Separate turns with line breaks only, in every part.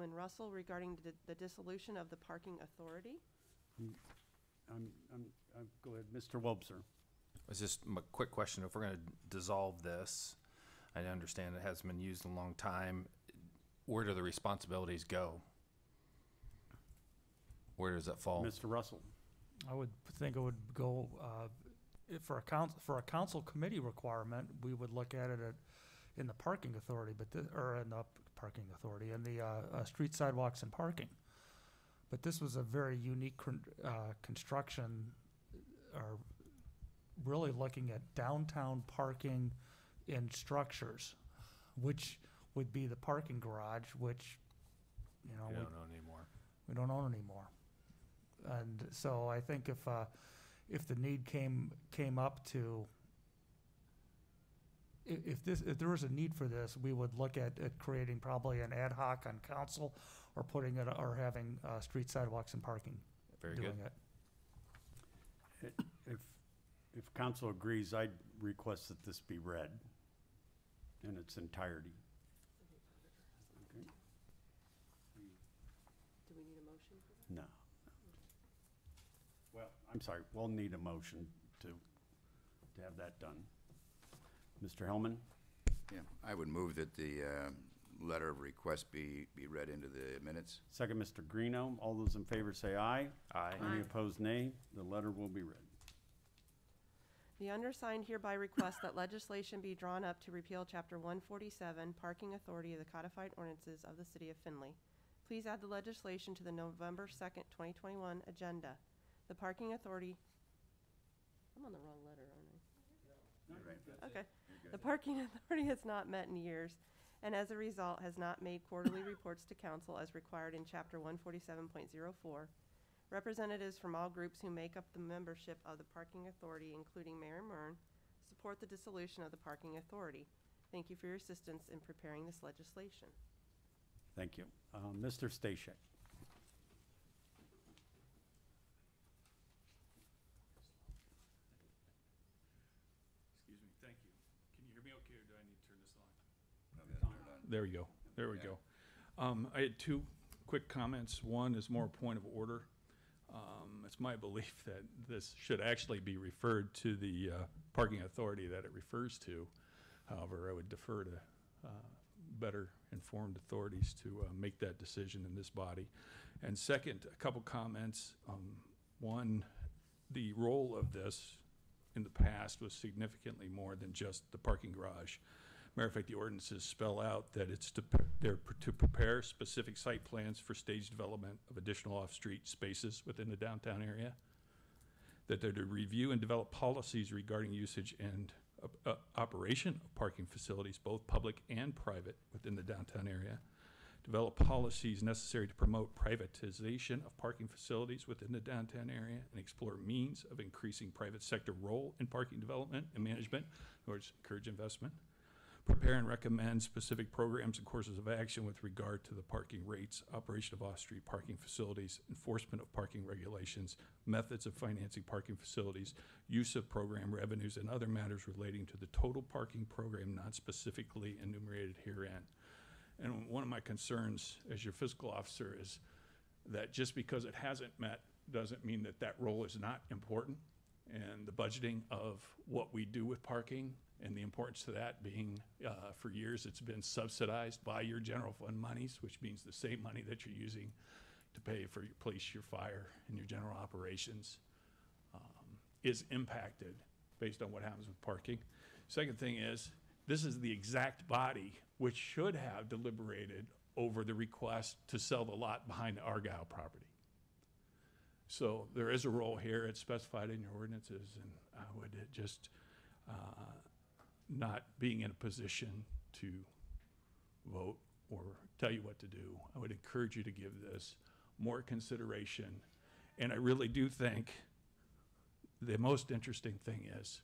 Councilman Russell regarding the dissolution of the parking authority.
Go ahead, Mr. Wobser.
It's just a quick question. If we're going to dissolve this, I understand it hasn't been used in a long time. Where do the responsibilities go? Where does that fall?
Mr. Russell.
I would think it would go, for a council committee requirement, we would look at it in the parking authority, in the parking authority, in the street sidewalks and parking. But this was a very unique construction, or really looking at downtown parking in structures, which would be the parking garage, which, you know,
We don't own anymore.
we don't own anymore. And so I think if the need came up to, if there was a need for this, we would look at creating probably an ad hoc on council, or putting it, or having street sidewalks and parking.
Very
doing
good.
it.
If council agrees, I'd request that this be read in its entirety. Okay.
Do we need a motion for that?
No. Well, I'm sorry, we'll need a motion to have that done. Mr. Hellman?
Yeah, I would move that the letter of request be read into the minutes.
Second, Mr. Greeno. All those in favor say aye.
Aye.
Any opposed, nay. The letter will be read.
The undersigned hereby request that legislation be drawn up to repeal Chapter 147, Parking Authority of the Codified Ordinances of the City of Findlay. Please add the legislation to the November 2nd, 2021 agenda. The Parking Authority, I'm on the wrong letter, aren't I?
You're right.
Okay. The Parking Authority has not met in years, and as a result has not made quarterly reports to council as required in Chapter 147.04. Representatives from all groups who make up the membership of the Parking Authority, including Mayor Mern, support the dissolution of the Parking Authority. Thank you for your assistance in preparing this legislation.
Thank you. Mr. Stashek.
Excuse me, thank you. Can you hear me okay, or do I need to turn this on?
There
There we go, there we go. I had two quick comments. One is more a point of order. It's my belief that this should actually be referred to the parking authority that it refers to. However, I would defer to better informed authorities to make that decision in this body. And second, a couple comments. One, the role of this in the past was significantly more than just the parking garage. Matter of fact, the ordinances spell out that it's to prepare specific site plans for stage development of additional off-street spaces within the downtown area, that they're to review and develop policies regarding usage and operation of parking facilities, both public and private, within the downtown area, develop policies necessary to promote privatization of parking facilities within the downtown area, and explore means of increasing private sector role in parking development and management in order to encourage investment. Prepare and recommend specific programs and courses of action with regard to the parking rates, operation of off-street parking facilities, enforcement of parking regulations, methods of financing parking facilities, use of program revenues, and other matters relating to the total parking program not specifically enumerated herein. And one of my concerns as your fiscal officer is that just because it hasn't met doesn't mean that that role is not important. And the budgeting of what we do with parking, and the importance of that being, for years, it's been subsidized by your general fund monies, which means the same money that you're using to pay for your police, your fire, and your general operations is impacted based on what happens with parking. Second thing is, this is the exact body which should have deliberated over the request to sell the lot behind the Argyle property. So there is a role here. It's specified in your ordinances, and I would just not being in a position to vote or tell you what to do, I would encourage you to give this more consideration. And I really do think the most interesting thing is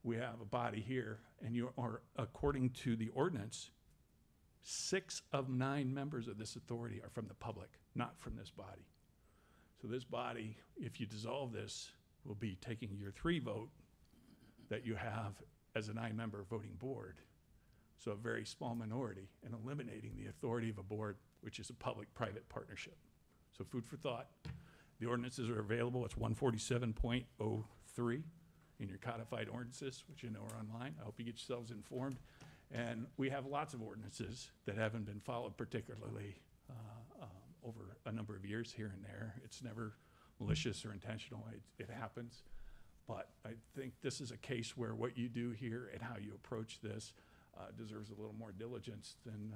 we have a body here, and you are, according to the ordinance, 6 of 9 members of this authority are from the public, not from this body. So this body, if you dissolve this, will be taking your 3 vote that you have as a 9-member voting board, so a very small minority, and eliminating the authority of a board which is a public-private partnership. So food for thought. The ordinances are available. It's 147.03 in your codified ordinances, which you know are online. I hope you get yourselves informed. And we have lots of ordinances that haven't been followed, particularly over a number of years here and there. It's never malicious or intentional. It happens. But I think this is a case where what you do here and how you approach this deserves a little more diligence than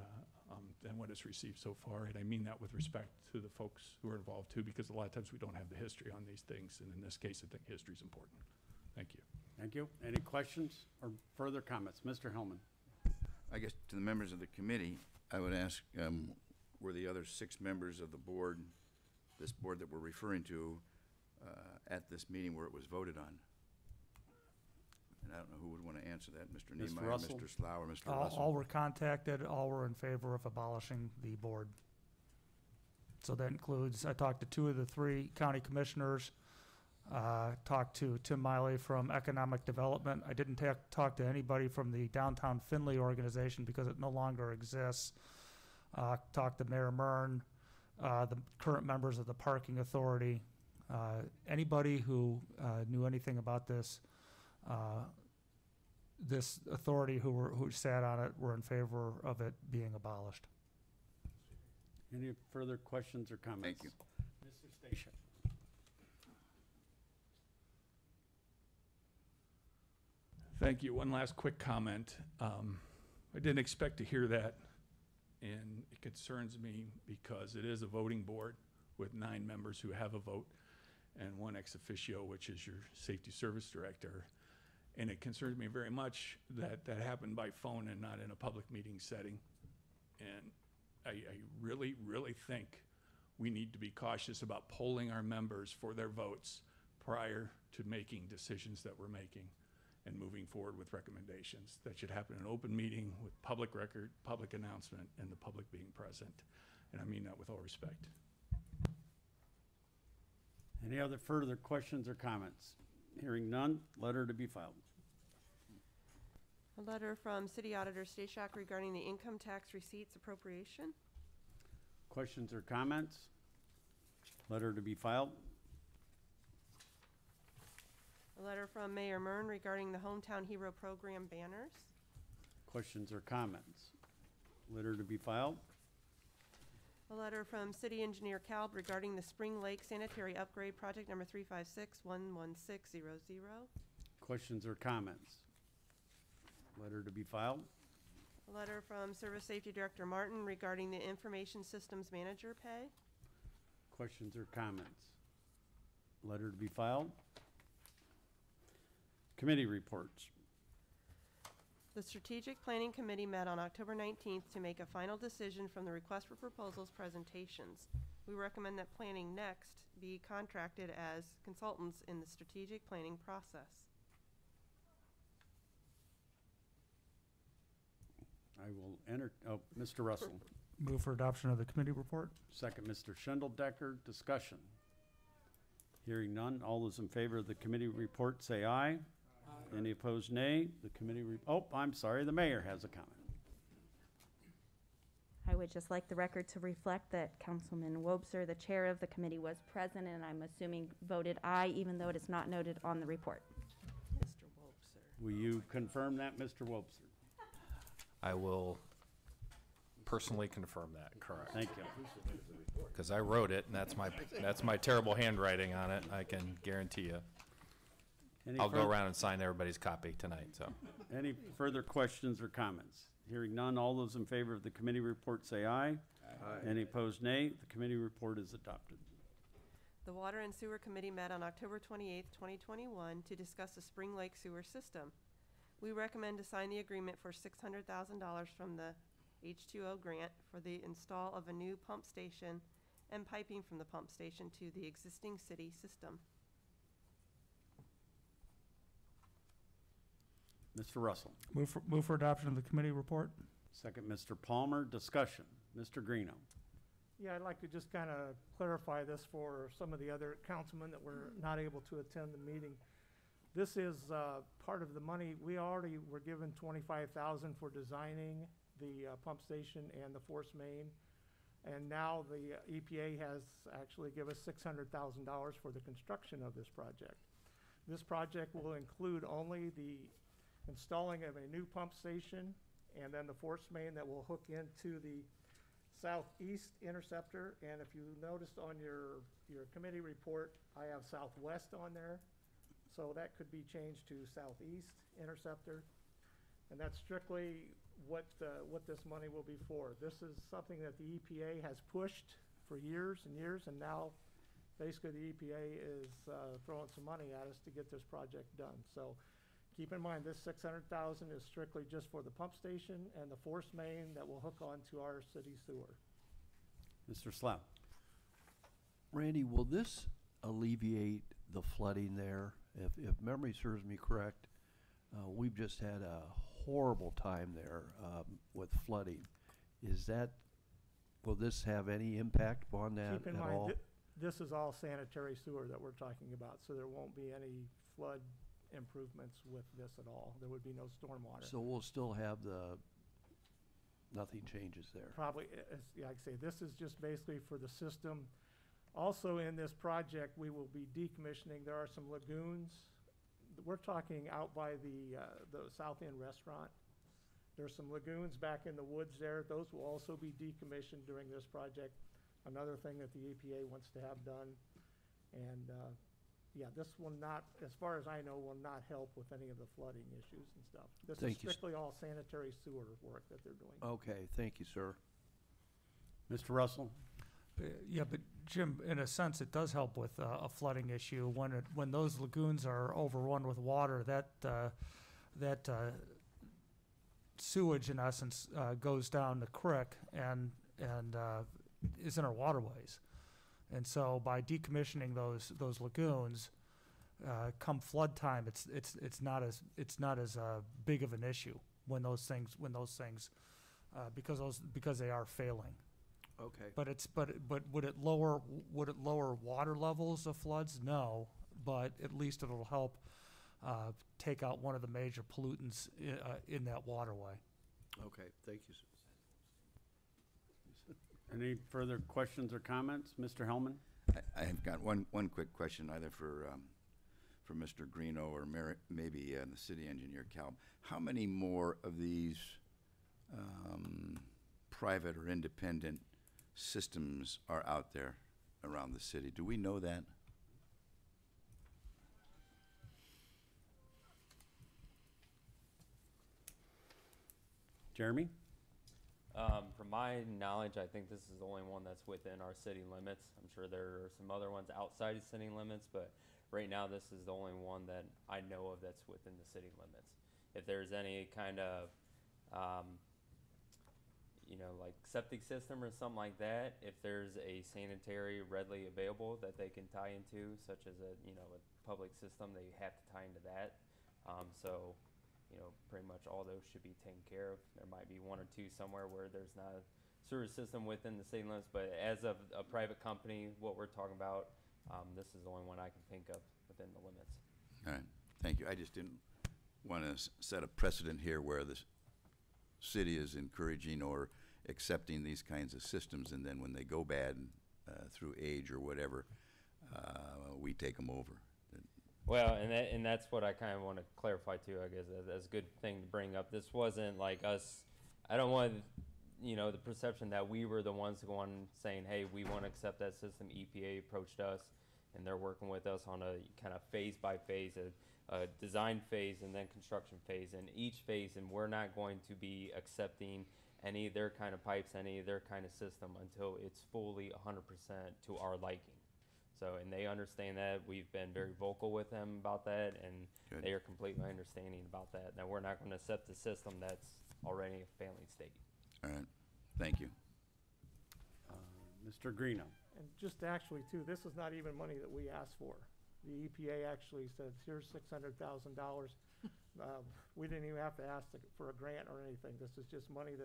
what is received so far. And I mean that with respect to the folks who are involved too, because a lot of times we don't have the history on these things. And in this case, I think history is important. Thank you.
Thank you. Any questions or further comments? Mr. Hellman?
I guess to the members of the committee, I would ask, were the other 6 members of the board, this board that we're referring to, at this meeting where it was voted on? And I don't know who would want to answer that, Mr.
Mr.
Niemeyer,
Russell?
Mr. Slough, or Mr.
All
Russell.
were contacted, all were in favor of abolishing the board. So that includes, I talked to 2 of the 3 county commissioners, talked to Tim Miley from Economic Development. I didn't talk to anybody from the Downtown Findlay organization because it no longer exists. Talked to Mayor Mern, the current members of the Parking Authority, anybody who knew anything about this authority who sat on it were in favor of it being abolished.
Any further questions or comments?
Thank you.
Mr. Station?
Thank you. One last quick comment. I didn't expect to hear that, and it concerns me because it is a voting board with 9 members who have a vote and 1 ex officio, which is your safety service director. And it concerns me very much that that happened by phone and not in a public meeting setting. And I really, really think we need to be cautious about polling our members for their votes prior to making decisions that we're making and moving forward with recommendations. That should happen in an open meeting with public record, public announcement, and the public being present. And I mean that with all respect.
Any other further questions or comments? Hearing none, letter to be filed.
A letter from City Auditor Stashak regarding the income tax receipts appropriation.
Questions or comments? Letter to be filed.
A letter from Mayor Mern regarding the Hometown Hero Program banners.
Questions or comments? Letter to be filed.
A letter from City Engineer Kalb regarding the Spring Lake Sanitary Upgrade Project number 356-11600.
Questions or comments? Letter to be filed.
A letter from Service Safety Director Martin regarding the Information Systems Manager pay.
Questions or comments? Letter to be filed. Committee reports.
The Strategic Planning Committee met on October 19th to make a final decision from the request for proposals presentations. We recommend that Planning Next be contracted as consultants in the strategic planning process.
I will enter, Mr. Russell.
Move for adoption of the committee report.
Second, Mr. Schindeldecker. Discussion. Hearing none. All those in favor of the committee report say aye. Any opposed, nay. The committee, I'm sorry, the mayor has a comment.
I would just like the record to reflect that Councilman Wobser, the chair of the committee, was present and I'm assuming voted aye, even though it is not noted on the report.
Mr. Wobser.
Will you confirm that, Mr. Wobser?
I will personally confirm that, correct.
Thank you.
Because I wrote it, and that's my terrible handwriting on it, I can guarantee you. I'll go around and sign everybody's copy tonight, so.
Any further questions or comments? Hearing none, all those in favor of the committee report say aye. Aye. Any opposed, nay. The committee report is adopted.
The Water and Sewer Committee met on October 28th, 2021 to discuss the Spring Lake Sewer System. We recommend to sign the agreement for $600,000 from the H2O grant for the install of a new pump station and piping from the pump station to the existing city system.
Mr. Russell.
Move for adoption of the committee report.
Second, Mr. Palmer. Discussion. Mr. Greeno.
Yeah, I'd like to just kind of clarify this for some of the other councilmen that were not able to attend the meeting. This is part of the money. We already were given $25,000 for designing the pump station and the force main. And now the EPA has actually given us $600,000 for the construction of this project. This project will include only the installing of a new pump station and then the force main that will hook into the southeast interceptor. And if you noticed on your committee report, I have southwest on there. So that could be changed to southeast interceptor. And that's strictly what this money will be for. This is something that the EPA has pushed for years and years, and now basically the EPA is throwing some money at us to get this project done. So keep in mind, this $600,000 is strictly just for the pump station and the force main that will hook onto our city sewer.
Mr. Slough?
Randy, will this alleviate the flooding there? If memory serves me correct, we've just had a horrible time there with flooding. Will this have any impact on that
Keep in
at
mind,
all?
this is all sanitary sewer that we're talking about, so there won't be any flood improvements with this at all. There would be no stormwater.
So we'll still have nothing changes there?
Probably, yeah, like I say, this is just basically for the system. Also in this project, we will be decommissioning, there are some lagoons. We're talking out by the South End restaurant. There's some lagoons back in the woods there. Those will also be decommissioned during this project. Another thing that the EPA wants to have done. And, yeah, this will not, as far as I know, will not help with any of the flooding issues and stuff. This is
Thank you.
strictly all sanitary sewer work that they're doing.
Okay, thank you, sir.
Mr. Russell?
Yeah, but Jim, in a sense, it does help with a flooding issue. When those lagoons are overrun with water, that sewage, in essence, goes down the creek and is in our waterways. And so by decommissioning those lagoons, come flood time, it's not as big of an issue when those things because they are failing.
Okay.
But would it lower water levels of floods? No, but at least it'll help take out one of the major pollutants in that waterway.
Okay, thank you, sir.
Any further questions or comments? Mr. Hellman?
I have got one quick question, either for Mr. Greeno or maybe the city engineer, Cal. How many more of these private or independent systems are out there around the city? Do we know that?
Jeremy?
From my knowledge, I think this is the only one that's within our city limits. I'm sure there are some other ones outside of city limits, but right now this is the only one that I know of that's within the city limits. If there's any kind of, like septic system or something like that, if there's a sanitary readily available that they can tie into, such as a public system, they have to tie into that. Pretty much all those should be taken care of. There might be one or two somewhere where there's not a sewer system within the city limits, but as of a private company, what we're talking about, this is the only one I can think of within the limits.
All right, thank you. I just didn't want to set a precedent here where the city is encouraging or accepting these kinds of systems, and then when they go bad through age or whatever, we take them over.
Well, and that's what I kind of want to clarify too, I guess, as a good thing to bring up. This wasn't like us, I don't want, the perception that we were the ones going saying, hey, we want to accept that system. EPA approached us, and they're working with us on a kind of phase by phase, a design phase and then construction phase. And each phase, and we're not going to be accepting any of their kind of pipes, any of their kind of system until it's fully 100% to our liking. So, and they understand that. We've been very vocal with them about that, and
Good.
they are completely understanding about that. Now, we're not going to accept the system that's already a failing state.
All right, thank you.
Mr. Greeno?
And just actually too, this is not even money that we asked for. The EPA actually said, here's $600,000. We didn't even have to ask for a grant or anything. This is just money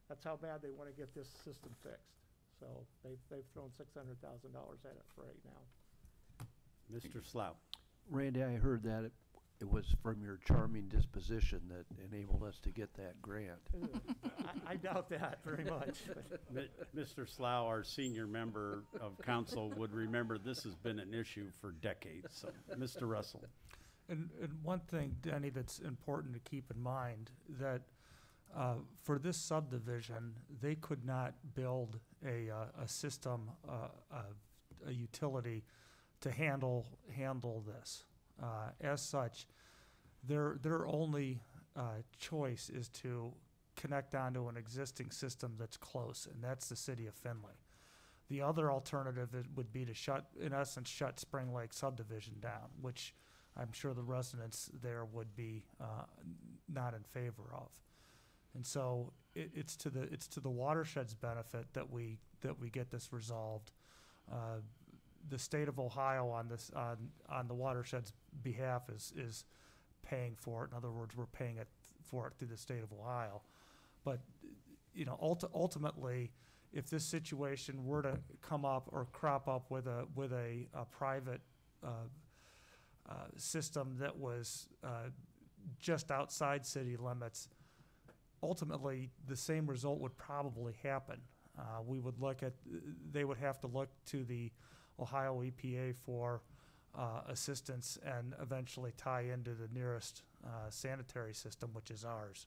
that's how bad they want to get this system fixed. So they've thrown $600,000 at it for right now.
Mr. Slough?
Randy, I heard that. it was from your charming disposition that enabled us to get that grant.
I doubt that very much.
Mr. Slough, our senior member of council, would remember this has been an issue for decades. So, Mr. Russell.
And one thing, Denny, that's important to keep in mind, that for this subdivision, they could not build a system, a utility to handle this. As such, their only choice is to connect onto an existing system that's close, and that's the city of Findlay. The other alternative would be to in essence, shut Spring Lake subdivision down, which I'm sure the residents there would be not in favor of. And so it's to the watershed's benefit that we get this resolved. The state of Ohio on the watershed's behalf is paying for it. In other words, we're paying for it through the state of Ohio. But ultimately, if this situation were to come up or crop up with a private system that was just outside city limits, ultimately the same result would probably happen. They would have to look to the Ohio EPA for assistance and eventually tie into the nearest sanitary system, which is ours.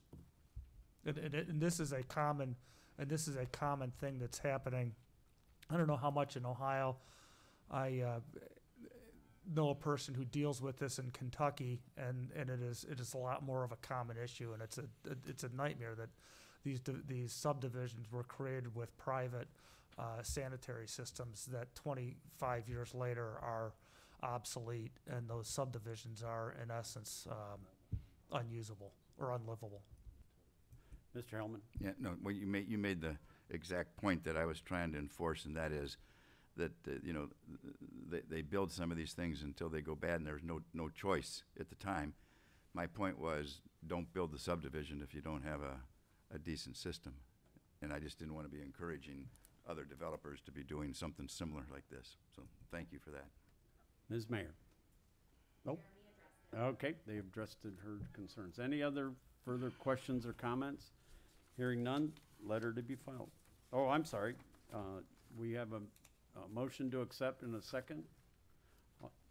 And this is a common thing that's happening. I don't know how much in Ohio. I know a person who deals with this in Kentucky, and it is a lot more of a common issue, and it's a nightmare that these subdivisions were created with private sanitary systems that 25 years later are obsolete, and those subdivisions are in essence unusable or unlivable.
Mr. Hellman.
Yeah, no, well, you made the exact point that I was trying to enforce, and that is that, they build some of these things until they go bad, and there's no choice at the time. My point was, don't build the subdivision if you don't have a decent system. And I just didn't want to be encouraging other developers to be doing something similar like this. So thank you for that.
Ms. Mayor. Nope. Okay, they addressed her concerns. Any other further questions or comments? Hearing none, letter to be filed. Oh, I'm sorry. We have a motion to accept in a second.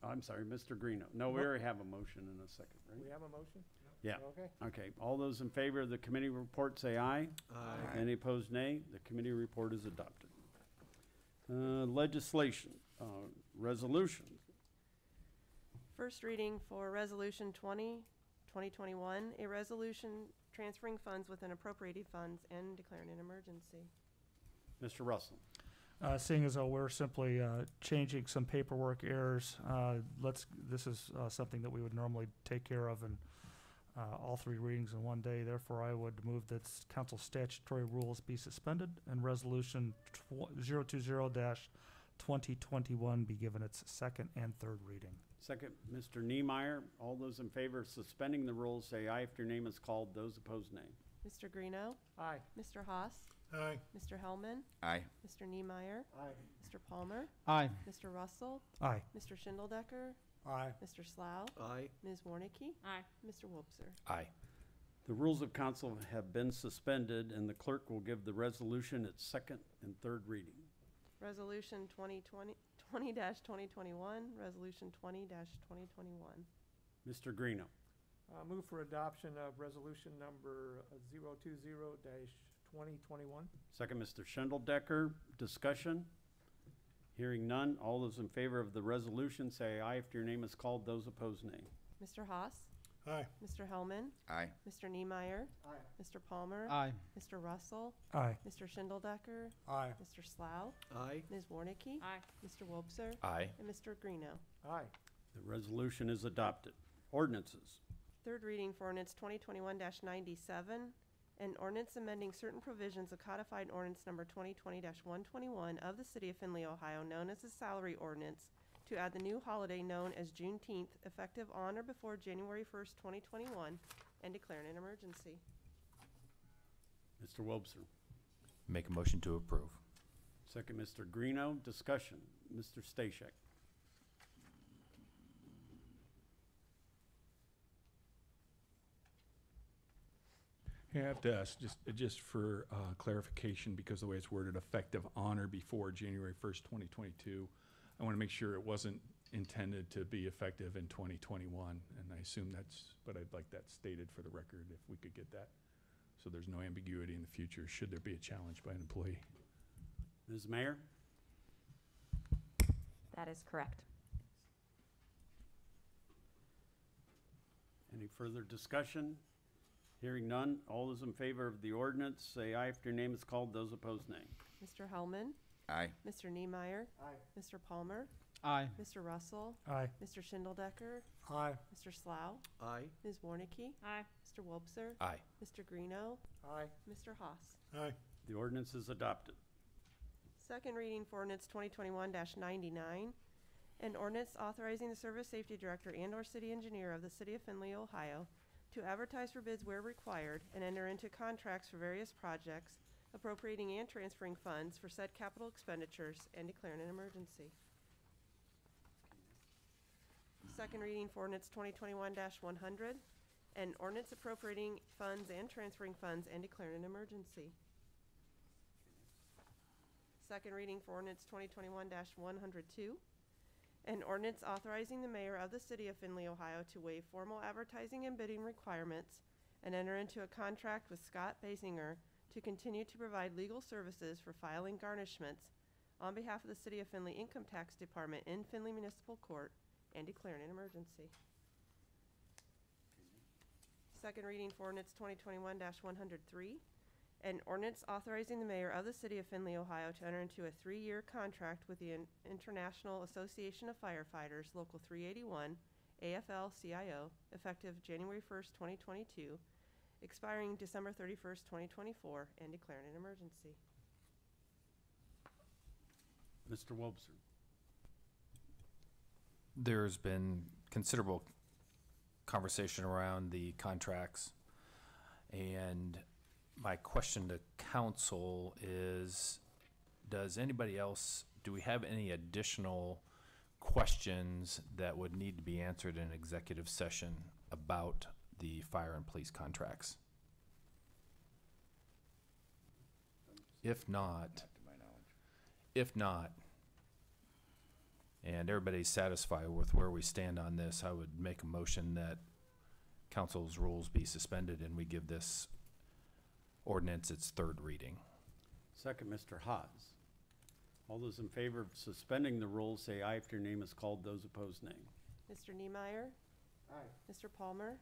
I'm sorry, Mr. Greeno. No, we already have a motion in a second, right?
We have a motion?
Yeah.
Okay.
Okay, all those in favor of the committee report say aye.
Aye.
Any opposed, nay. The committee report is adopted. Legislation, resolution.
First reading for Resolution 2021, a resolution transferring funds within appropriated funds and declaring an emergency.
Mr. Russell.
Seeing as though we're simply changing some paperwork errors, this is something that we would normally take care of in all three readings in one day. Therefore, I would move that council statutory rules be suspended and resolution 020-2021 be given its second and third reading.
Second, Mr. Niemeyer. All those in favor of suspending the rules say aye if your name is called. Those opposed, nay.
Mr. Greeno.
Aye.
Mr. Haas.
Aye.
Mr. Hellman.
Aye.
Mr. Niemeyer.
Aye.
Mr. Palmer.
Aye.
Mr. Russell.
Aye.
Mr. Schindeldecker.
Aye.
Mr. Slough.
Aye.
Ms. Warnicki.
Aye.
Mr. Wobser.
Aye.
The rules of council have been suspended, and the clerk will give the resolution its second and third reading.
Resolution 2020-2021, Resolution 20-2021.
Mr. Greeno.
Move for adoption of resolution number 020-2021.
Second, Mr. Schindeldecker. Discussion? Hearing none. All those in favor of the resolution say aye if your name is called. Those opposed, nay.
Mr. Haas.
Aye.
Mr. Hellman.
Aye.
Mr. Niemeyer.
Aye.
Mr. Palmer.
Aye.
Mr. Russell.
Aye.
Mr. Schindeldecker.
Aye.
Mr. Slough.
Aye.
Ms. Warnicki.
Aye.
Mr. Wobser.
Aye.
And Mr. Greeno.
Aye.
The resolution is adopted. Ordinances.
Third reading for ordinance 2021-97, an ordinance amending certain provisions of codified ordinance number 2020-121 of the city of Findlay, Ohio, known as the salary ordinance, to add the new holiday known as Juneteenth, effective on or before January 1st, 2021, and declaring an emergency.
Mr. Wobser.
Make a motion to approve.
Second, Mr. Greeno. Discussion. Mr. Stashek.
I have to ask, just for clarification, because the way it's worded, effective on or before January 1st, 2022, I want to make sure it wasn't intended to be effective in 2021, and I assume that's, but I'd like that stated for the record, if we could get that, so there's no ambiguity in the future, should there be a challenge by an employee.
Ms. Mayor?
That is correct.
Any further discussion? Hearing none, all those in favor of the ordinance, say aye if your name is called. Those opposed, nay.
Mr. Hellman,
Aye.
Mr. Niemeyer,
Aye.
Mr. Palmer,
Aye.
Mr. Russell,
Aye.
Mr. Schindeldecker,
Aye.
Mr. Slough,
Aye.
Ms. Warnicki,
Aye.
Mr. Wobser,
Aye.
Mr. Greeno,
Aye.
Mr. Haas.
Aye.
The ordinance is adopted.
Second reading for ordinance 2021-99, an ordinance authorizing the Service Safety Director and/or City Engineer of the City of Findlay, Ohio, to advertise for bids where required and enter into contracts for various projects, appropriating and transferring funds for said capital expenditures and declaring an emergency. Second reading for ordinance 2021-100, an ordinance appropriating funds and transferring funds and declaring an emergency. Second reading for ordinance 2021-102, an ordinance authorizing the mayor of the city of Findlay, Ohio to waive formal advertising and bidding requirements and enter into a contract with Scott Basinger to continue to provide legal services for filing garnishments on behalf of the city of Findlay Income Tax Department in Findlay Municipal Court and declaring an emergency. Second reading for ordinance 2021-103, an ordinance authorizing the mayor of the city of Findlay, Ohio to enter into a 3-year contract with the International Association of Firefighters, Local 381, AFL-CIO, effective January 1st, 2022, expiring December 31st, 2024, and declaring an emergency.
Mr. Wobser?
There's been considerable conversation around the contracts, and my question to council is, do we have any additional questions that would need to be answered in executive session about the fire and police contracts? If not,
To my knowledge.
if not, and everybody's satisfied with where we stand on this, I would make a motion that council's rules be suspended and we give this ordinance its third reading.
Second, Mr. Haas. All those in favor of suspending the rules, say aye if your name is called. Those opposed, nay.
Mr. Niemeyer,
Aye.
Mr. Palmer,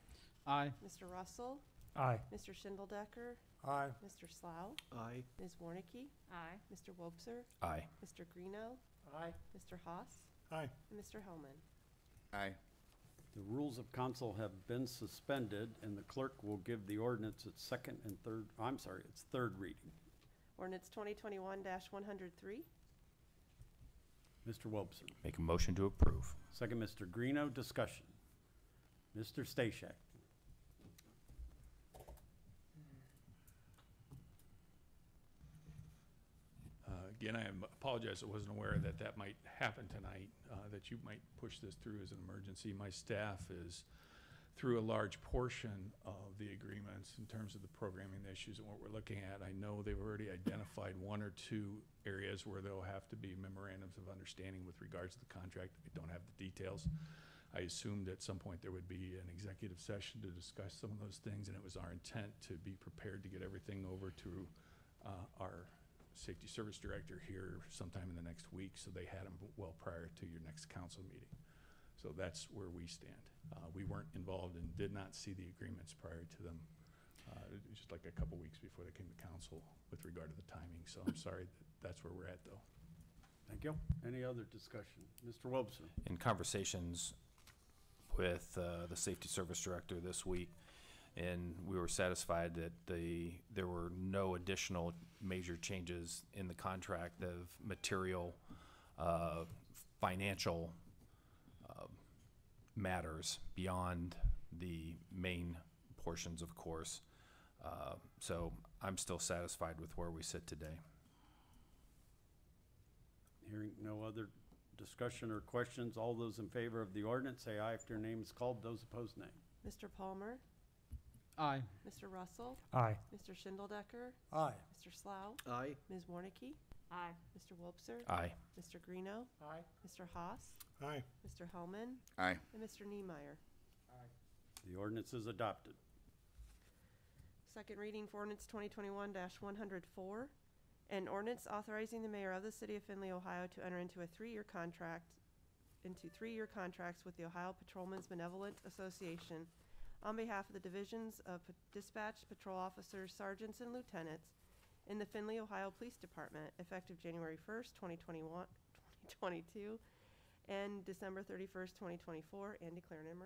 Aye.
Mr. Russell,
Aye.
Mr. Schindeldecker,
Aye.
Mr. Slough,
Aye.
Ms. Warnicki,
Aye.
Mr. Wobser,
Aye.
Mr. Greeno,
Aye.
Mr. Haas,
Aye.
and Mr. Hellman.
Aye.
The rules of council have been suspended, and the clerk will give the ordinance its its third reading.
Ordinance 2021-103.
Mr. Wobser.
Make a motion to approve.
Second, Mr. Greeno. Discussion. Mr. Stashak.
Again, I apologize, I wasn't aware that that might happen tonight, that you might push this through as an emergency. My staff is through a large portion of the agreements in terms of the programming issues and what we're looking at. I know they've already identified 1 or 2 areas where there'll have to be memorandums of understanding with regards to the contract. I don't have the details. I assumed at some point there would be an executive session to discuss some of those things, and it was our intent to be prepared to get everything over to our safety service director here sometime in the next week, so they had them well prior to your next council meeting. So that's where we stand. We weren't involved and did not see the agreements prior to them, just like a couple weeks before they came to council with regard to the timing. So I'm sorry, that's where we're at, though.
Thank you. Any other discussion? Mr. Wobser.
In conversations with the safety service director this week, and we were satisfied that there were no additional major changes in the contract of material, financial matters beyond the main portions, of course. So I'm still satisfied with where we sit today.
Hearing no other discussion or questions, all those in favor of the ordinance say aye if your name is called. Those opposed, nay.
Mr. Palmer,
Aye.
Mr. Russell,
Aye.
Mr. Schindeldecker,
Aye.
Mr. Slough,
Aye.
Ms. Warnicki,
Aye.
Mr. Wobser,
Aye.
Mr. Greeno,
Aye.
Mr. Haas,
Aye.
Mr. Hellman,
Aye.
and Mr. Niemeyer.
The ordinance is adopted.
Second reading for ordinance 2021-104, an ordinance authorizing the mayor of the city of Findlay, Ohio to enter into three-year contracts with the Ohio Patrolmen's Benevolent Association on behalf of the divisions of dispatch patrol officers, sergeants, and lieutenants in the Findlay, Ohio Police Department, effective January 1st, 2022, and December 31st, 2024, and declaring an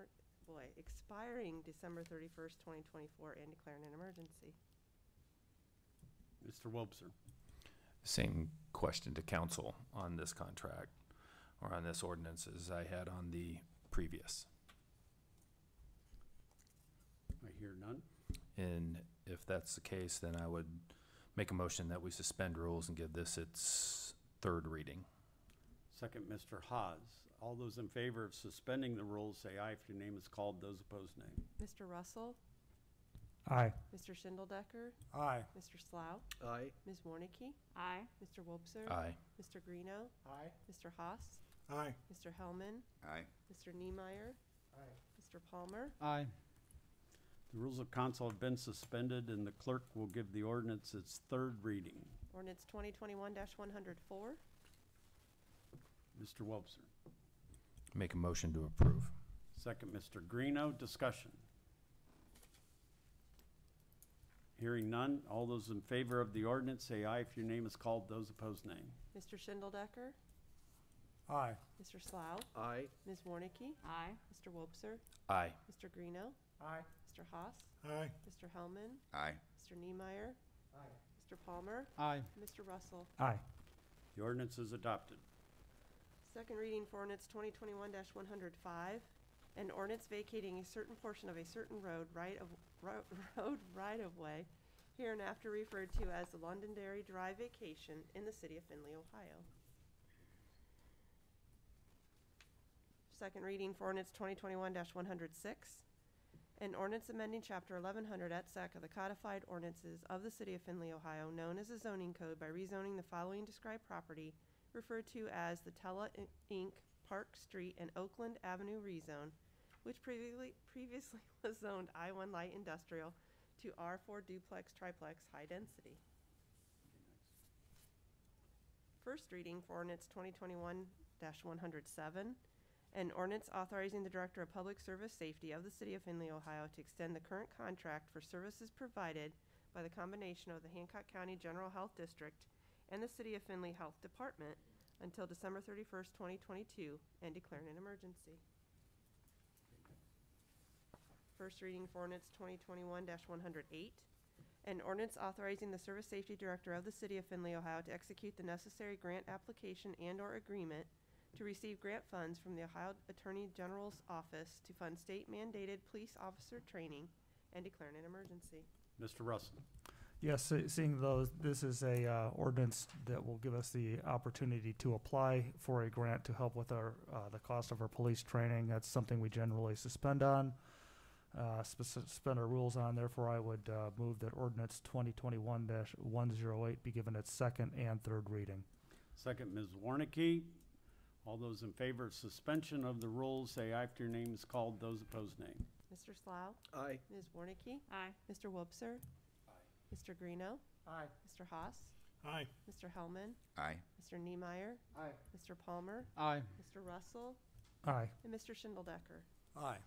expiring December 31st, 2024, and declaring an emergency.
Mr. Wobser.
Same question to council on this contract or on this ordinance as I had on the previous.
I hear none.
And if that's the case, then I would make a motion that we suspend rules and give this its third reading.
Second, Mr. Haas. All those in favor of suspending the rules, say aye. If your name is called, those opposed, nay.
Mr. Russell,
Aye.
Mr. Schindeldecker,
Aye.
Mr. Slough,
Aye.
Ms. Warnicki,
Aye.
Mr. Wobser,
Aye.
Mr. Greeno,
Aye.
Mr. Haas,
Aye.
Mr. Hellman,
Aye.
Mr. Niemeyer,
Aye.
Mr. Palmer,
Aye.
The rules of council have been suspended, and the clerk will give the ordinance its third reading.
ordinance 2021-104.
Mr. Wobser.
Make a motion to approve.
Second, Mr. Greeno. Discussion. Hearing none. All those in favor of the ordinance, say aye. If your name is called, those opposed, nay.
Mr. Schindeldecker,
Aye.
Mr. Slough,
Aye.
Ms. Warnicki,
Aye.
Mr. Wobser,
Aye.
Mr. Greeno,
Aye.
Mr. Haas,
Aye.
Mr. Hellman,
Aye.
Mr. Niemeyer,
Aye.
Mr. Palmer,
Aye.
Mr. Russell.
Aye.
The ordinance is adopted.
Second reading for ordinance 2021-105, an ordinance vacating a certain portion of a certain road right-of-way, hereinafter referred to as the Londonderry Drive Vacation in the city of Findlay, Ohio. Second reading for ordinance 2021-106, an ordinance amending chapter 1100 et sec of the codified ordinances of the city of Findlay, Ohio, known as the zoning code, by rezoning the following described property referred to as the Tella Inc. Park Street and Oakland Avenue rezone, which previously was zoned I-1 light industrial to R4 duplex triplex high density. First reading for ordinance 2021-107, an ordinance authorizing the Director of Public Service Safety of the City of Findlay, Ohio to extend the current contract for services provided by the combination of the Hancock County General Health District and the City of Findlay Health Department until December 31st, 2022, and declaring an emergency. First reading for ordinance 2021-108, an ordinance authorizing the Service Safety Director of the City of Findlay, Ohio to execute the necessary grant application and/or agreement to receive grant funds from the Ohio Attorney General's Office to fund state-mandated police officer training and declaring an emergency.
Mr. Russell.
Yes, seeing those, this is a ordinance that will give us the opportunity to apply for a grant to help with our the cost of our police training. That's something we generally suspend on, suspend our rules on. Therefore, I would move that ordinance 2021-108 be given its second and third reading.
Second, Ms. Warnicki. All those in favor of suspension of the rules, say aye. If your name is called, those opposed, nay.
Mr. Slough,
Aye.
Ms. Warnicki,
Aye.
Mr. Wobser, Mr. Greeno,
Aye.
Mr. Haas,
Aye.
Mr. Hellman,
Aye.
Mr. Niemeyer,
Aye.
Mr. Palmer,
Aye.
Mr. Russell,
Aye.
and Mr. Schindeldecker.
Aye.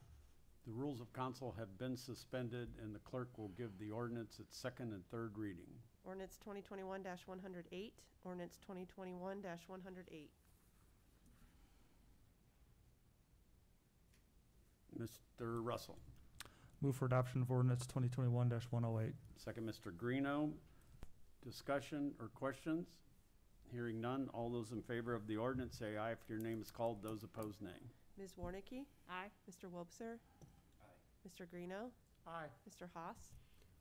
The rules of council have been suspended, and the clerk will give the ordinance its second and third reading.
Ordinance 2021-108, ordinance 2021-108.
Mr. Russell.
Move for adoption of ordinance 2021-108.
Second, Mr. Greeno. Discussion or questions? Hearing none. All those in favor of the ordinance, say aye. If your name is called, those opposed, nay.
Ms. Warnicki,
Aye.
Mr. Wobser, Mr. Greeno,
Aye.
Mr. Haas,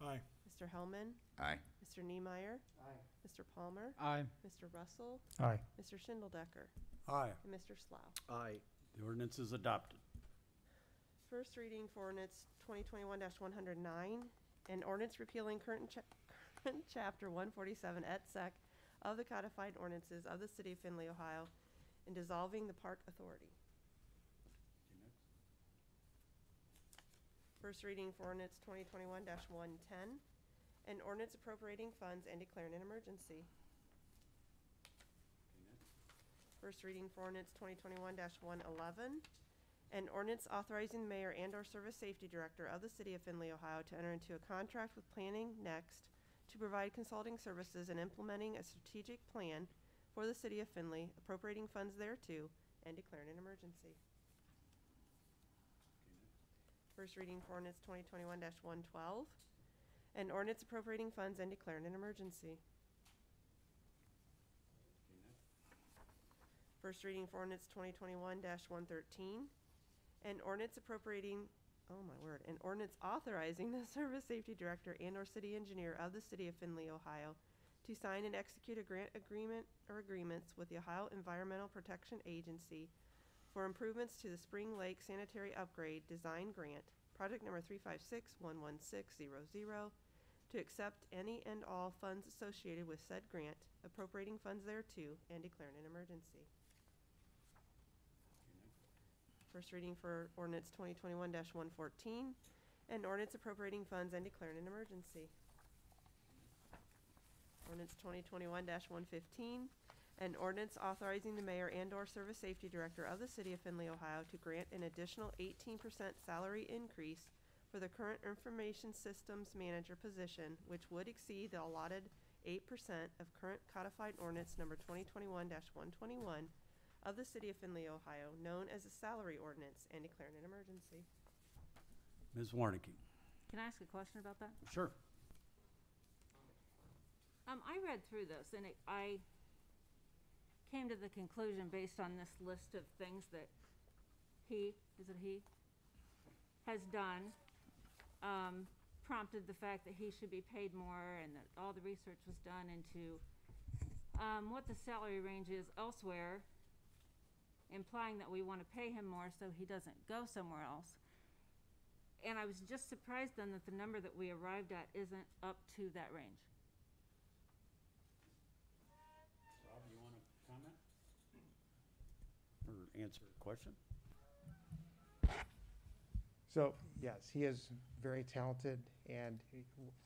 Aye.
Mr. Hellman,
Aye.
Mr. Niemeyer,
Aye.
Mr. Palmer,
Aye.
Mr. Russell,
Aye.
Mr. Schindeldecker,
Aye.
and Mr. Slough.
Aye.
The ordinance is adopted.
First reading for ordinance 2021-109, an ordinance repealing current chapter 147 et sec of the codified ordinances of the city of Findlay, Ohio, and dissolving the park authority. First reading for ordinance 2021-110, an ordinance appropriating funds and declaring an emergency. First reading for ordinance 2021-111, an ordinance authorizing the mayor and/or service safety director of the city of Findlay, Ohio to enter into a contract with Planning Next to provide consulting services and implementing a strategic plan for the city of Findlay, appropriating funds thereto, and declaring an emergency. First reading for ordinance 2021-112, an ordinance appropriating funds and declaring an emergency. First reading for ordinance 2021-113, an ordinance appropriating, an ordinance authorizing the service safety director and/or city engineer of the city of Findlay, Ohio, to sign and execute a grant agreement or agreements with the Ohio Environmental Protection Agency for improvements to the Spring Lake Sanitary Upgrade Design Grant, project number 356-11600, to accept any and all funds associated with said grant, appropriating funds thereto, and declaring an emergency. First reading for ordinance 2021-114, an ordinance appropriating funds and declaring an emergency. Ordinance 2021-115, an ordinance authorizing the mayor and/or service safety director of the city of Findlay, Ohio to grant an additional 18% salary increase for the current information systems manager position, which would exceed the allotted 8% of current codified ordinance number 2021-121 of the city of Findlay, Ohio, known as a salary ordinance, and declaring an emergency.
Ms. Warnicki.
Can I ask a question about that?
Sure.
I read through this and I came to the conclusion based on this list of things that he has done, prompted the fact that he should be paid more and that all the research was done into what the salary range is elsewhere, implying that we want to pay him more so he doesn't go somewhere else. And I was just surprised then that the number that we arrived at isn't up to that range.
Rob, you want to comment? Or answer a question?
So, yes, he is very talented, and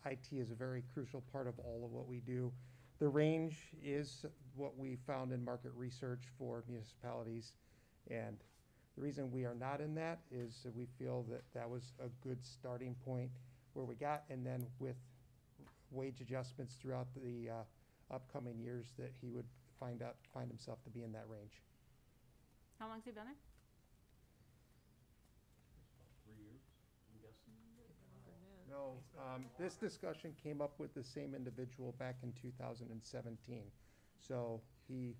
IT is a very crucial part of all of what we do. The range is what we found in market research for municipalities, and the reason we are not in that is that we feel that that was a good starting point where we got, and then with wage adjustments throughout the upcoming years that he would find himself to be in that range.
How long's he been there?
3 years, I'm guessing.
No, this discussion came up with the same individual back in 2017. So he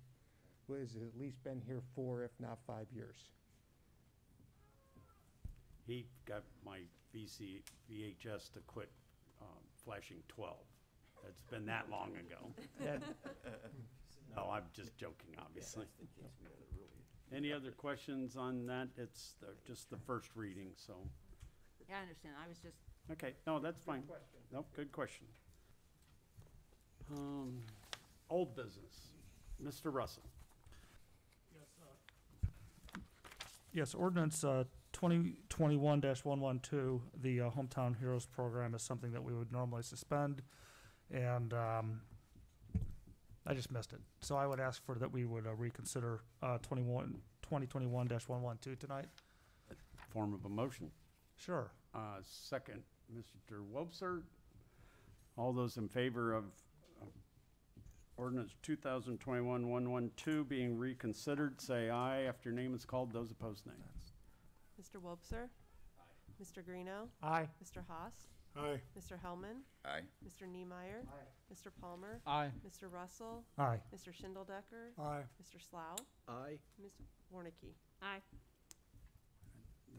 has at least been here 4, if not 5 years.
He got my VHS to quit flashing 12. It's been that long ago. No, I'm just joking, obviously. Any other questions on that? It's just the first reading, so.
Yeah, I understand. I was just.
Okay, no, that's fine. No, good question. Old business, Mr. Russell.
Yes, ordinance 2021-112, the Hometown Heroes Program is something that we would normally suspend, and I just missed it. So I would ask for that we would reconsider 2021-112 tonight.
Form of a motion.
Sure.
Second, Mr. Wobser. All those in favor of ordinance 2021-112 being reconsidered, say aye. After your name is called, those opposed, nay.
Mr. Wobser? Aye. Mr. Greeno?
Aye.
Mr. Haas?
Aye.
Mr. Hellman?
Aye.
Mr. Niemeyer?
Aye.
Mr. Palmer?
Aye.
Mr. Russell?
Aye.
Mr. Schindeldecker?
Aye.
Mr. Slough?
Aye.
Ms. Warnicki?
Aye.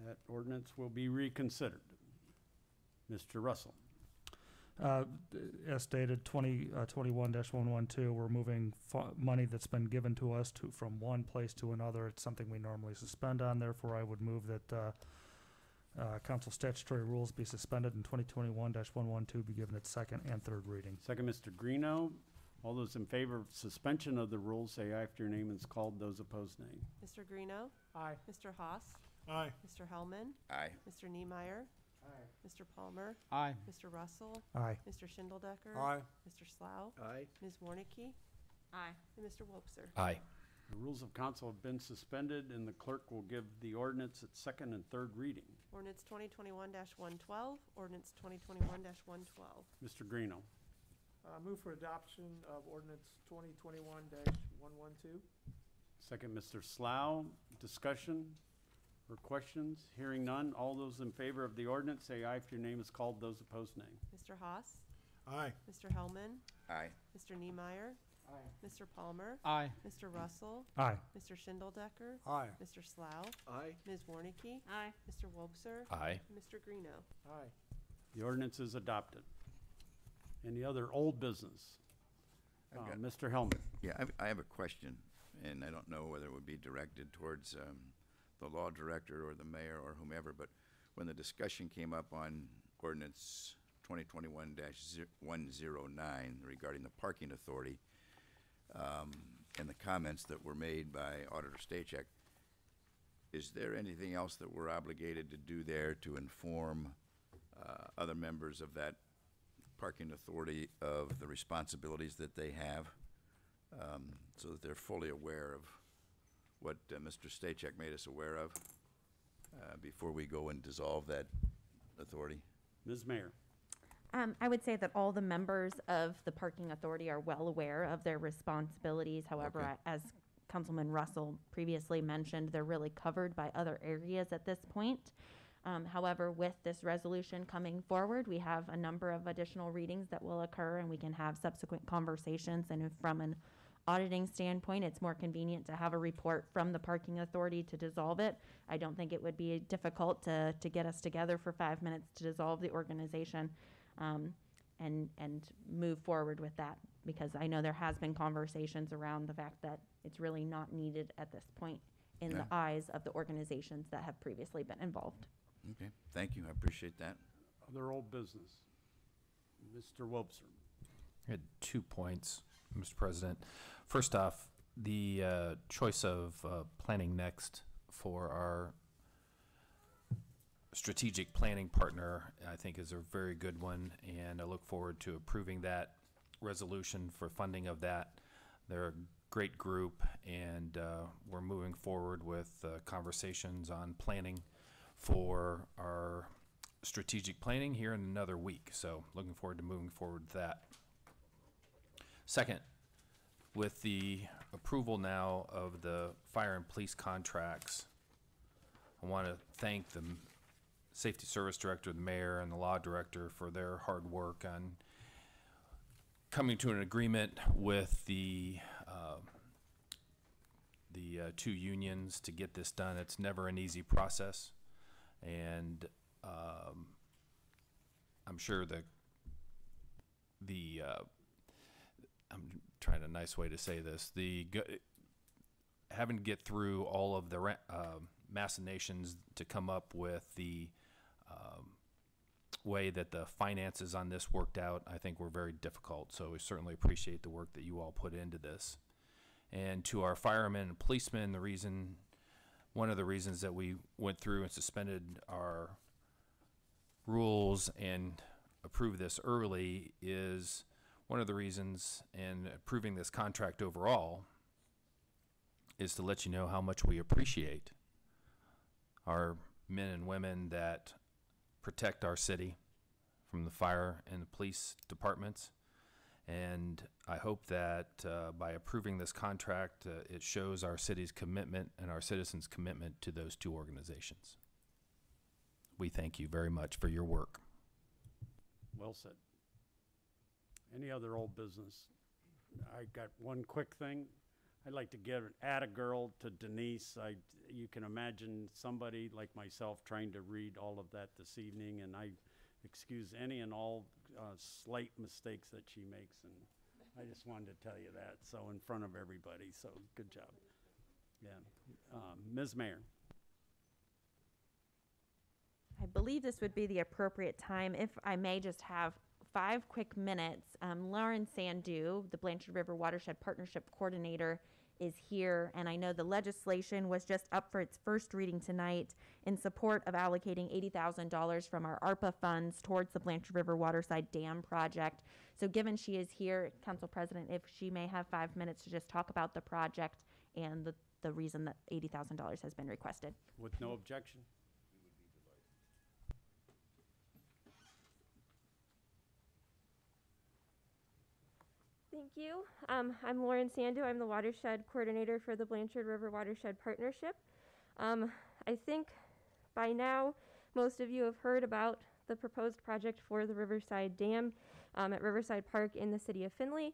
That ordinance will be reconsidered. Mr. Russell.
As stated, 2021-112, we're moving money that's been given to us from one place to another. It's something we normally suspend on. Therefore, I would move that Council statutory rules be suspended and 2021-112 be given its second and third reading.
Second, Mr. Greeno. All those in favor of suspension of the rules, say aye after your name is called. Those opposed, nay.
Mr. Greeno.
Aye.
Mr. Haas.
Aye.
Mr. Hellman.
Aye.
Mr. Niemeyer.
Aye.
Mr. Palmer.
Aye.
Mr. Russell.
Aye.
Mr. Schindeldecker.
Aye.
Mr. Slough.
Aye.
Ms. Warnicki.
Aye.
And Mr. Wobser.
Aye.
The rules of council have been suspended, and the clerk will give the ordinance its second and third reading.
Ordinance 2021-112. Ordinance 2021-112.
Mr. Greeno.
Move for adoption of ordinance 2021-112.
Second, Mr. Slough. Discussion or questions? Hearing none. All those in favor of the ordinance, say aye if your name is called. Those opposed, nay.
Mr. Haas.
Aye.
Mr. Hellman.
Aye.
Mr. Niemeyer.
Aye.
Mr. Palmer.
Aye.
Mr. Russell.
Aye.
Mr. Schindeldecker.
Aye.
Mr. Slough.
Aye.
Ms. Warnicki.
Aye.
Mr. Wobser.
Aye.
And Mr. Greeno.
Aye.
The ordinance is adopted. Any other old business?
I've got-
Mr. Hellman.
Yeah, I have a question, and I don't know whether it would be directed towards the law director or the mayor or whomever, but when the discussion came up on ordinance 2021-109 regarding the parking authority, and the comments that were made by Auditor Stachek, is there anything else that we're obligated to do there to inform other members of that parking authority of the responsibilities that they have, so that they're fully aware of what Mr. Stachek made us aware of before we go and dissolve that authority?
Ms. Mayor.
I would say that all the members of the parking authority are well aware of their responsibilities. However,
Okay.
as Councilman Russell previously mentioned, they're really covered by other areas at this point. However, with this resolution coming forward, we have a number of additional readings that will occur, and we can have subsequent conversations. And if from an auditing standpoint, it's more convenient to have a report from the parking authority to dissolve it, I don't think it would be difficult to get us together for 5 minutes to dissolve the organization, and move forward with that, because I know there has been conversations around the fact that it's really not needed at this point in the
Yeah.
eyes of the organizations that have previously been involved.
Okay, thank you, I appreciate that.
Other old business. Mr. Wobser.
I had 2 points, Mr. President. First off, the choice of planning next for our strategic planning partner, I think, is a very good one, and I look forward to approving that resolution for funding of that. They're a great group, and we're moving forward with conversations on planning for our strategic planning here in another week. So looking forward to moving forward with that. Second, with the approval now of the fire and police contracts, I want to thank the Safety Service Director, the Mayor, and the Law Director for their hard work on coming to an agreement with the two unions to get this done. It's never an easy process, and I'm sure I'm trying a nice way to say this, having to get through all of the machinations to come up with the way that the finances on this worked out, I think were very difficult. So we certainly appreciate the work that you all put into this. And to our firemen and policemen, one of the reasons that we went through and suspended our rules and approved this early is one of the reasons, and approving this contract overall, is to let you know how much we appreciate our men and women that protect our city from the fire and the police departments. And I hope that by approving this contract, it shows our city's commitment and our citizens' commitment to those two organizations. We thank you very much for your work.
Well said. Any other old business? I got one quick thing. I'd like to give an atta-girl to Denise. You can imagine somebody like myself trying to read all of that this evening, and I excuse any and all slight mistakes that she makes, and I just wanted to tell you that, so in front of everybody, so good job. Yeah. Ms. Mayor.
I believe this would be the appropriate time, if I may just have 5 quick minutes. Lauren Sandu, the Blanchard River Watershed Partnership Coordinator, is here, and I know the legislation was just up for its first reading tonight in support of allocating $80,000 from our ARPA funds towards the Blanchard River Waterside Dam project. So given she is here, Council President, if she may have 5 minutes to just talk about the project and the reason that $80,000 has been requested.
With no objection?
Thank you. I'm Lauren Sandu. I'm the Watershed Coordinator for the Blanchard River Watershed Partnership. I think by now most of you have heard about the proposed project for the Riverside Dam at Riverside Park in the city of Findlay.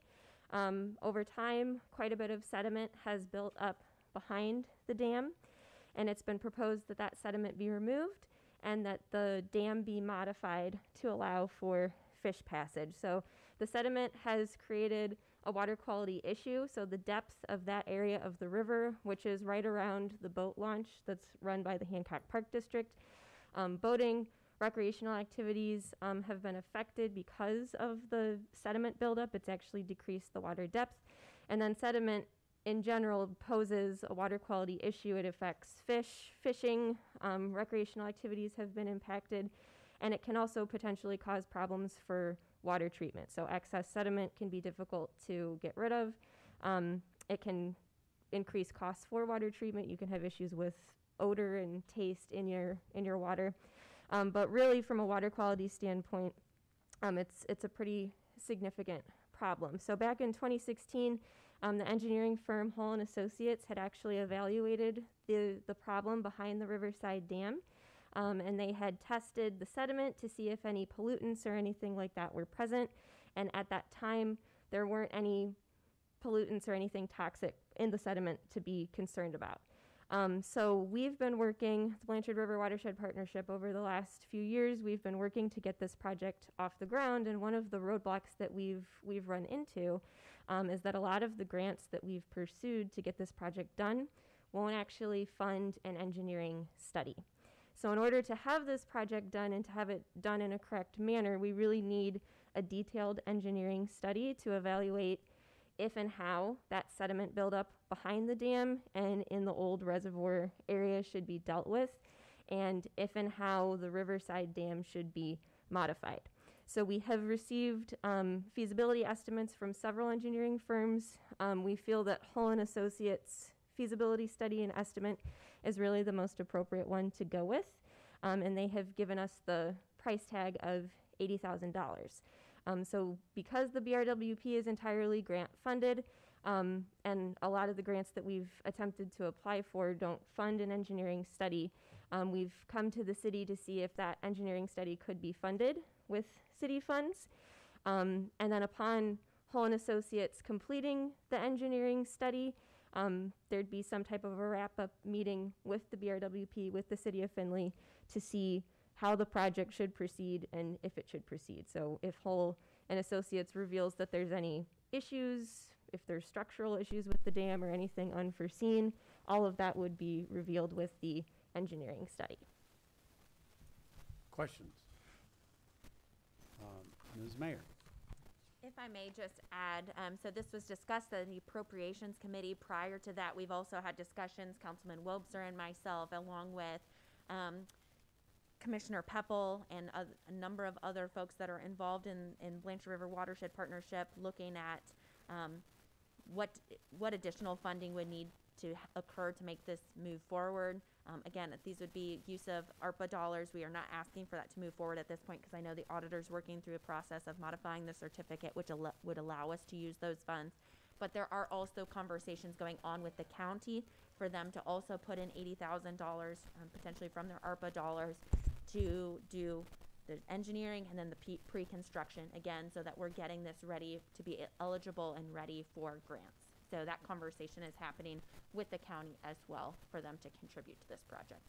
Over time, quite a bit of sediment has built up behind the dam, and it's been proposed that that sediment be removed and that the dam be modified to allow for fish passage. So the sediment has created a water quality issue, so the depth of that area of the river, which is right around the boat launch that's run by the Hancock Park District, boating, recreational activities have been affected because of the sediment buildup. It's actually decreased the water depth. And then sediment in general poses a water quality issue. It affects fishing, recreational activities have been impacted, and it can also potentially cause problems for water treatment. So excess sediment can be difficult to get rid of. It can increase costs for water treatment. You can have issues with odor and taste in your water. But really, from a water quality standpoint, it's a pretty significant problem. So back in 2016, the engineering firm Hull & Associates had actually evaluated the problem behind the Riverside Dam. And they had tested the sediment to see if any pollutants or anything like that were present. And at that time, there weren't any pollutants or anything toxic in the sediment to be concerned about. So we've been working, the Blanchard River Watershed Partnership, over the last few years, we've been working to get this project off the ground. And one of the roadblocks that we've run into is that a lot of the grants that we've pursued to get this project done won't actually fund an engineering study. So in order to have this project done and to have it done in a correct manner, we really need a detailed engineering study to evaluate if and how that sediment buildup behind the dam and in the old reservoir area should be dealt with, and if and how the Riverside Dam should be modified. So we have received feasibility estimates from several engineering firms. We feel that Hull & Associates feasibility study and estimate is really the most appropriate one to go with. And they have given us the price tag of $80,000. So because the BRWP is entirely grant funded, and a lot of the grants that we've attempted to apply for don't fund an engineering study, we've come to the city to see if that engineering study could be funded with city funds. And then upon Hull & Associates completing the engineering study, there'd be some type of a wrap-up meeting with the BRWP, with the city of Findlay, to see how the project should proceed and if it should proceed. So if Hull & Associates reveals that there's any issues, if there's structural issues with the dam or anything unforeseen, all of that would be revealed with the engineering study.
Questions? Ms. Mayor?
If I may just add, so this was discussed in the Appropriations Committee. Prior to that, we've also had discussions, Councilman Wobser and myself, along with Commissioner Pepple and a number of other folks that are involved in Blanchard River Watershed Partnership, looking at what additional funding would need to occur to make this move forward. Again, these would be use of ARPA dollars. We are not asking for that to move forward at this point because I know the auditor's working through a process of modifying the certificate, which would allow us to use those funds. But there are also conversations going on with the county for them to also put in $80,000, potentially from their ARPA dollars, to do the engineering and then the pre-construction, again, so that we're getting this ready to be eligible and ready for grants. So that conversation is happening with the county as well for them to contribute to this project.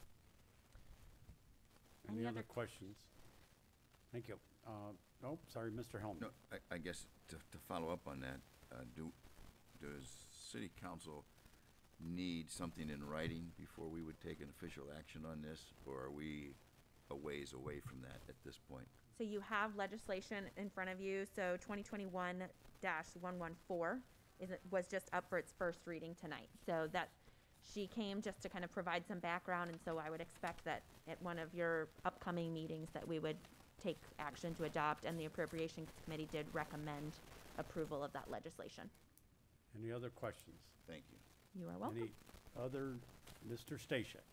Any other questions? Thank you. Oh, sorry, Mr. Helm.
No, I guess to follow up on that, does City Council need something in writing before we would take an official action on this? Or are we a ways away from that at this point.
So you have legislation in front of you, so 2021-114 was just up for its first reading tonight. So that, she came just to kind of provide some background, and so I would expect that at one of your upcoming meetings that we would take action to adopt, and the Appropriations Committee did recommend approval of that legislation.
Any other questions?
Thank you.
You are welcome.
Any other, Mr. Stashak?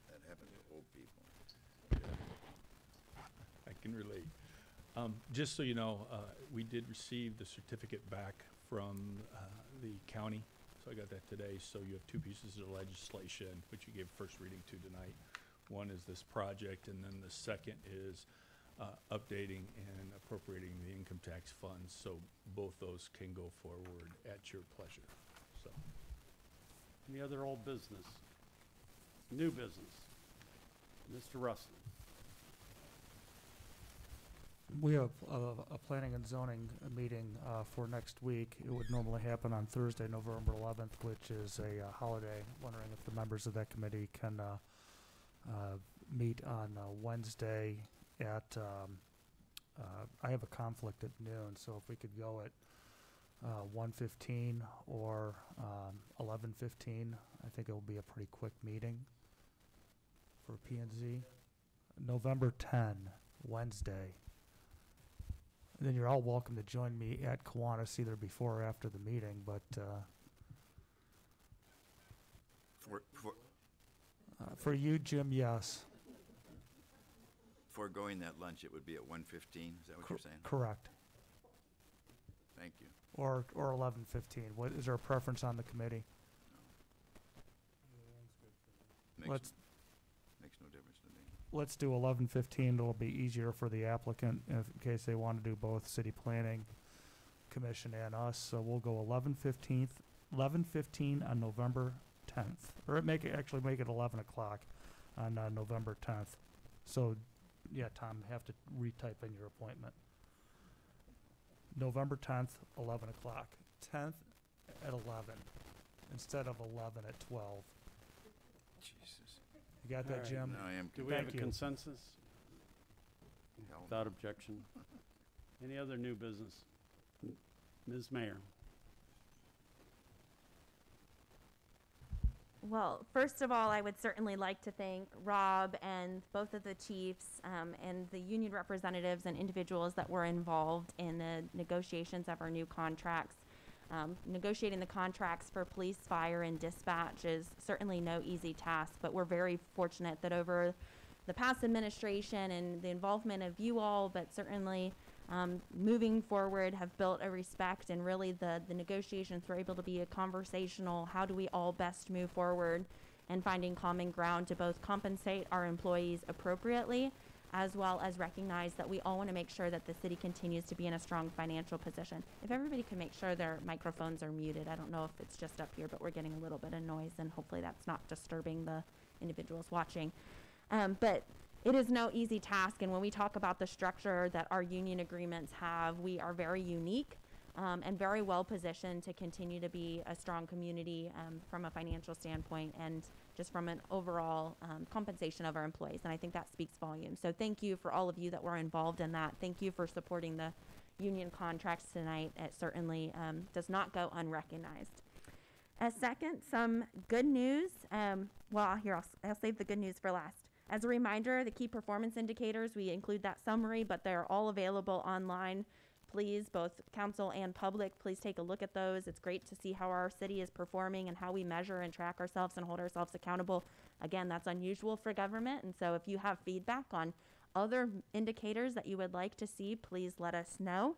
That happens to old people.
I can relate. Just so you know, we did receive the certificate back from the county, so I got that today. So you have two pieces of legislation, which you gave first reading to tonight. One is this project, and then the second is updating and appropriating the income tax funds. So both those can go forward at your pleasure. So.
Any other old business? New business? Mr. Russell?
We have a planning and zoning meeting for next week. It would normally happen on Thursday, November 11th, which is a holiday. Wondering if the members of that committee can meet on Wednesday at, I have a conflict at noon, so if we could go at 1:15 or 11:15, I think it will be a pretty quick meeting for P&Z. November 10, Wednesday. And then you're all welcome to join me at Kiwanis either before or after the meeting, but for you, Jim, yes.
Foregoing that lunch, it would be at 1:15, is that what you're saying?
Correct.
Thank you.
Or 11:15. What is there a preference on the committee?
Makes no difference to me.
Let's do 11:15. It'll be easier for the applicant in case they want to do both city planning commission and us. So we'll go 11:15 on November 10th, or make it 11 o'clock on November 10th. So, yeah, Tom, have to retype in your appointment. November 10th, 11 o'clock. 10th at 11 instead of 11 at 12.
Jesus.
You got that,
All right.
Jim?
No, I am.
Do we have a
Thank you.
consensus?
Hell,
Without objection? Any other new business? Ms. Mayor?
Well, first of all, I would certainly like to thank Rob and both of the chiefs and the union representatives and individuals that were involved in the negotiations of our new contracts. Negotiating the contracts for police, fire, and dispatch is certainly no easy task, but we're very fortunate that over the past administration and the involvement of you all, but certainly moving forward, have built a respect, and really the negotiations were able to be a conversational, how do we all best move forward, and finding common ground to both compensate our employees appropriately, as well as recognize that we all want to make sure that the city continues to be in a strong financial position. If everybody could make sure their microphones are muted, I don't know if it's just up here, but we're getting a little bit of noise, and hopefully that's not disturbing the individuals watching. But it is no easy task, and when we talk about the structure that our union agreements have, we are very unique and very well positioned to continue to be a strong community from a financial standpoint and just from an overall compensation of our employees. And I think that speaks volumes. So thank you for all of you that were involved in that. Thank you for supporting the union contracts tonight. It certainly does not go unrecognized. Second, some good news. I'll save the good news for last. As a reminder, the key performance indicators, we include that summary, but they're all available online. Please, both council and public, please take a look at those. It's great to see how our city is performing and how we measure and track ourselves and hold ourselves accountable. Again, that's unusual for government, and so if you have feedback on other indicators that you would like to see, please let us know.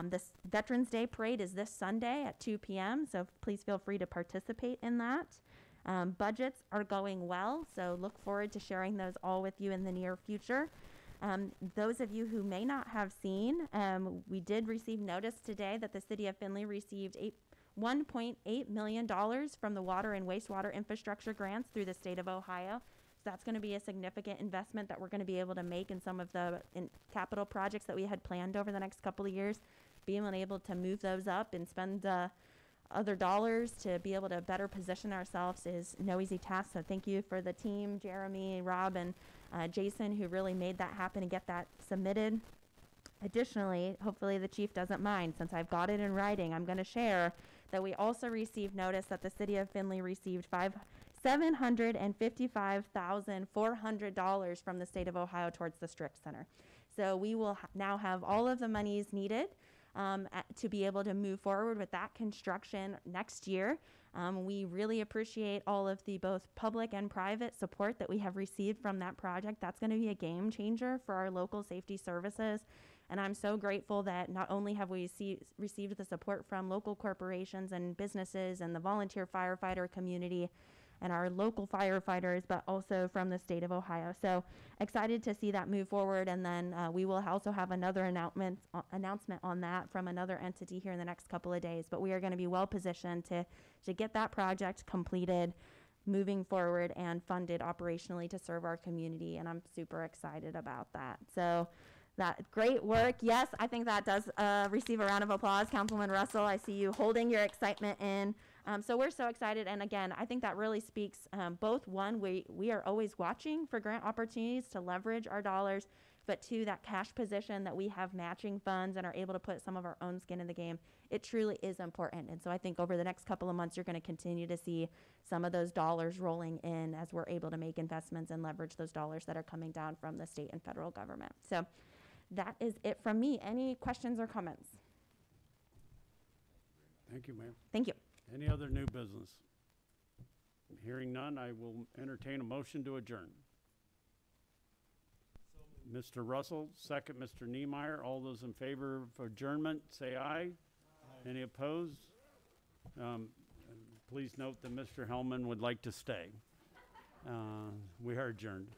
This Veterans Day Parade is this Sunday at 2 p.m., so please feel free to participate in that. Budgets are going well, so look forward to sharing those all with you in the near future. Those of you who may not have seen, we did receive notice today that the city of Findlay received $1.8 million from the water and wastewater infrastructure grants through the state of Ohio. So that's going to be a significant investment that we're going to be able to make in some of the capital projects that we had planned over the next couple of years, being able to move those up and spend other dollars to be able to better position ourselves is no easy task. So thank you for the team, Jeremy, Rob, and Jason, who really made that happen and get that submitted. Additionally, hopefully the chief doesn't mind, since I've got it in writing, I'm going to share that we also received notice that the city of Findlay received $755,400 from the state of Ohio towards the Strict Center. So we will now have all of the monies needed to be able to move forward with that construction next year. We really appreciate all of the both public and private support that we have received from that project. That's going to be a game changer for our local safety services. And I'm so grateful that not only have we received the support from local corporations and businesses and the volunteer firefighter community and our local firefighters, but also from the state of Ohio. So excited to see that move forward. And then we will also have another announcement on that from another entity here in the next couple of days. But we are going to be well positioned to get that project completed, moving forward, and funded operationally to serve our community. And I'm super excited about that. So that great work. Yes, I think that does receive a round of applause. Councilman Russell, I see you holding your excitement in. So we're so excited. And again, I think that really speaks both, one, we are always watching for grant opportunities to leverage our dollars, but two, that cash position that we have matching funds and are able to put some of our own skin in the game. It truly is important. And so I think over the next couple of months, you're going to continue to see some of those dollars rolling in as we're able to make investments and leverage those dollars that are coming down from the state and federal government. So that is it from me. Any questions or comments?
Thank you, Mayor.
Thank you.
Any other new business? Hearing none, I will entertain a motion to adjourn. Mr. Russell, second Mr. Niemeyer. All those in favor of adjournment, say aye. Any opposed? Please note that Mr. Hellman would like to stay. We are adjourned.